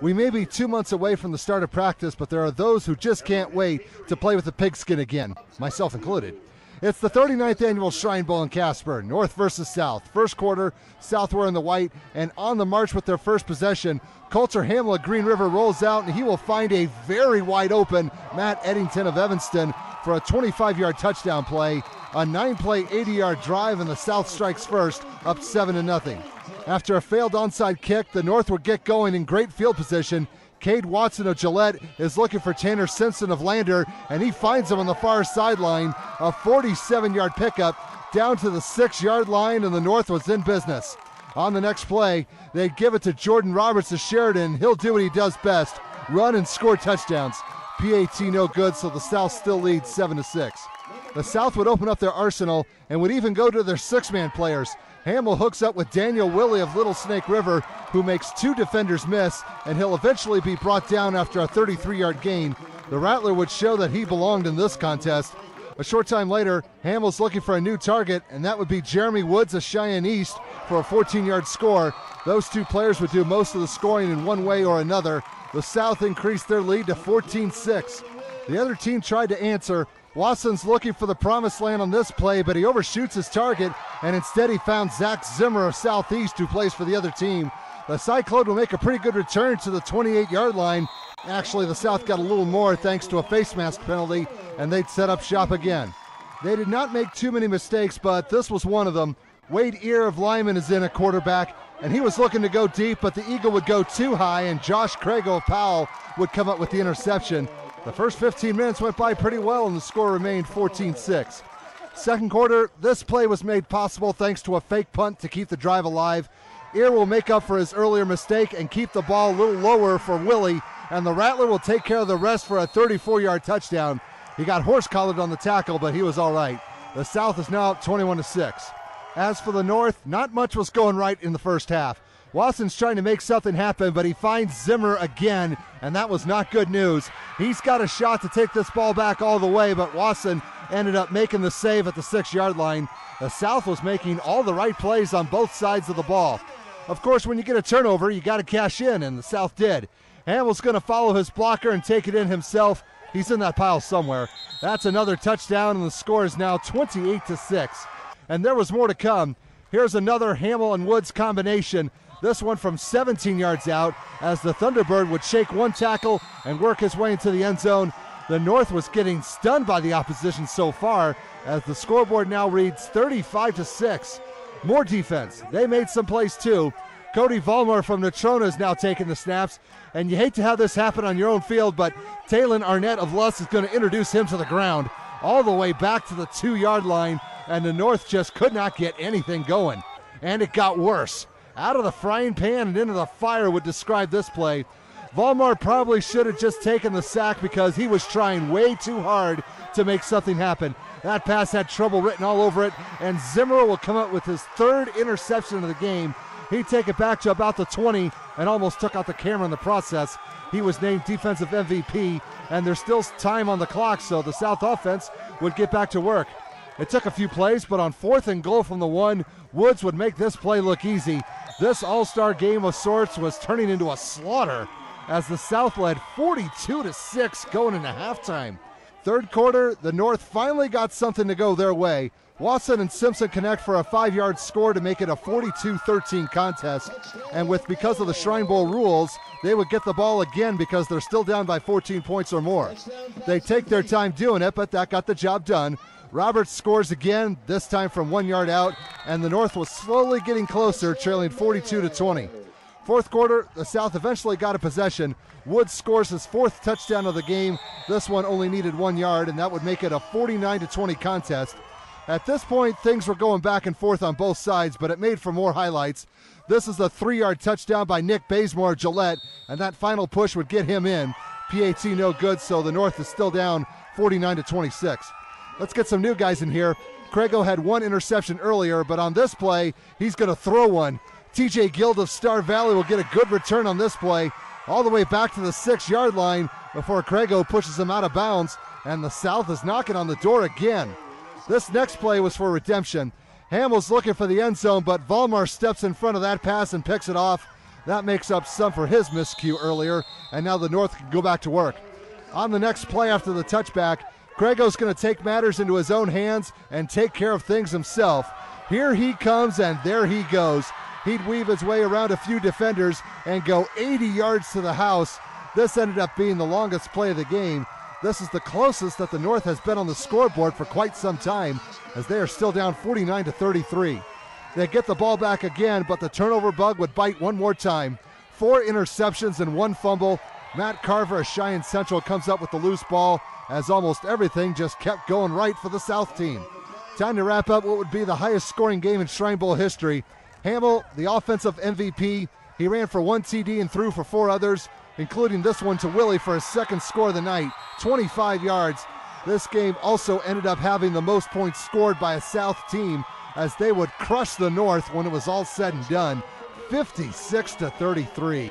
We may be 2 months away from the start of practice, but there are those who just can't wait to play with the pigskin again, myself included. It's the 39th annual Shrine Bowl in Casper, North versus South. First quarter, South wearing the white, and on the march with their first possession, Coulter Hamill at Green River rolls out, and he will find a very wide open Matt Eddington of Evanston for a 25-yard touchdown play, a 9-play, 80-yard drive, and the South strikes first, up 7-0. After a failed onside kick, the North would get going in great field position. Cade Watson of Gillette is looking for Tanner Simpson of Lander, and he finds him on the far sideline. A 47-yard pickup down to the 6-yard line, and the North was in business. On the next play, they give it to Jordan Roberts of Sheridan. He'll do what he does best, run and score touchdowns. PAT no good, so the South still leads 7-6. The South would open up their arsenal and would even go to their six-man players. Hamill hooks up with Daniel Willie of Little Snake River, who makes two defenders miss, and he'll eventually be brought down after a 33-yard gain. The Rattler would show that he belonged in this contest. A short time later, Hamill's looking for a new target, and that would be Jeremy Woods of Cheyenne East for a 14-yard score. Those two players would do most of the scoring in one way or another. The South increased their lead to 14-6. The other team tried to answer. Watson's looking for the promised land on this play, but he overshoots his target, and instead he found Zach Zimmer of Southeast, who plays for the other team. The Cyclone will make a pretty good return to the 28-yard line. Actually, the South got a little more thanks to a face mask penalty, and they'd set up shop again. They did not make too many mistakes, but this was one of them. Wade Ear of Lyman is in at quarterback, and he was looking to go deep, but the Eagle would go too high, and Josh Crago of Powell would come up with the interception. The first 15 minutes went by pretty well, and the score remained 14-6. Second quarter, this play was made possible thanks to a fake punt to keep the drive alive. Ear will make up for his earlier mistake and keep the ball a little lower for Willie, and the Rattler will take care of the rest for a 34-yard touchdown. He got horse-collared on the tackle, but he was all right. The South is now up 21-6. As for the North, not much was going right in the first half. Watson's trying to make something happen, but he finds Zimmer again, and that was not good news. He's got a shot to take this ball back all the way, but Watson ended up making the save at the 6-yard line. The South was making all the right plays on both sides of the ball. Of course, when you get a turnover, you got to cash in, and the South did. Hamill's going to follow his blocker and take it in himself. He's in that pile somewhere. That's another touchdown, and the score is now 28-6. And there was more to come. Here's another Hamill and Woods combination. This one from 17 yards out as the Thunderbird would shake one tackle and work his way into the end zone. The North was getting stunned by the opposition so far as the scoreboard now reads 35-6. More defense. They made some plays too. Cody Vollmer from Natrona is now taking the snaps, and you hate to have this happen on your own field, but Talon Arnett of Luss is going to introduce him to the ground all the way back to the 2-yard line, and the North just could not get anything going. And it got worse. Out of the frying pan and into the fire would describe this play. Vollmer probably should have just taken the sack because he was trying way too hard to make something happen. That pass had trouble written all over it, and Zimmer will come up with his third interception of the game. He'd take it back to about the 20 and almost took out the camera in the process. He was named defensive MVP, and there's still time on the clock, so the South offense would get back to work. It took a few plays, but on 4th and goal from the 1, Woods would make this play look easy. This all-star game of sorts was turning into a slaughter as the South led 42-6 going into halftime. Third quarter, the North finally got something to go their way. Watson and Simpson connect for a 5-yard score to make it a 42-13 contest. And because of the Shrine Bowl rules, they would get the ball again because they're still down by 14 points or more. They take their time doing it, but that got the job done. Roberts scores again, this time from 1 yard out, and the North was slowly getting closer, trailing 42-20. Fourth quarter, the South eventually got a possession. Woods scores his 4th touchdown of the game. This one only needed 1 yard, and that would make it a 49-20 contest. At this point, things were going back and forth on both sides, but it made for more highlights. This is a 3-yard touchdown by Nick Bazemore of Gillette, and that final push would get him in. PAT no good, so the North is still down 49-26. Let's get some new guys in here. Crago had one interception earlier, but on this play, he's going to throw one. TJ Guild of Star Valley will get a good return on this play, all the way back to the 6-yard line before Crago pushes him out of bounds, and the South is knocking on the door again. This next play was for redemption. Hamill's looking for the end zone, but Vollmer steps in front of that pass and picks it off. That makes up some for his miscue earlier, and now the North can go back to work. On the next play after the touchback, Grego's going to take matters into his own hands and take care of things himself. Here he comes, and there he goes. He'd weave his way around a few defenders and go 80 yards to the house. This ended up being the longest play of the game. This is the closest that the North has been on the scoreboard for quite some time, as they are still down 49-33. They get the ball back again, but the turnover bug would bite one more time. 4 interceptions and 1 fumble. Matt Carver of Cheyenne Central comes up with the loose ball, as almost everything just kept going right for the South team. Time to wrap up what would be the highest scoring game in Shrine Bowl history. Hamill, the offensive MVP, he ran for 1 TD and threw for 4 others, including this one to Willie for his second score of the night, 25 yards. This game also ended up having the most points scored by a South team, as they would crush the North when it was all said and done, 56-33.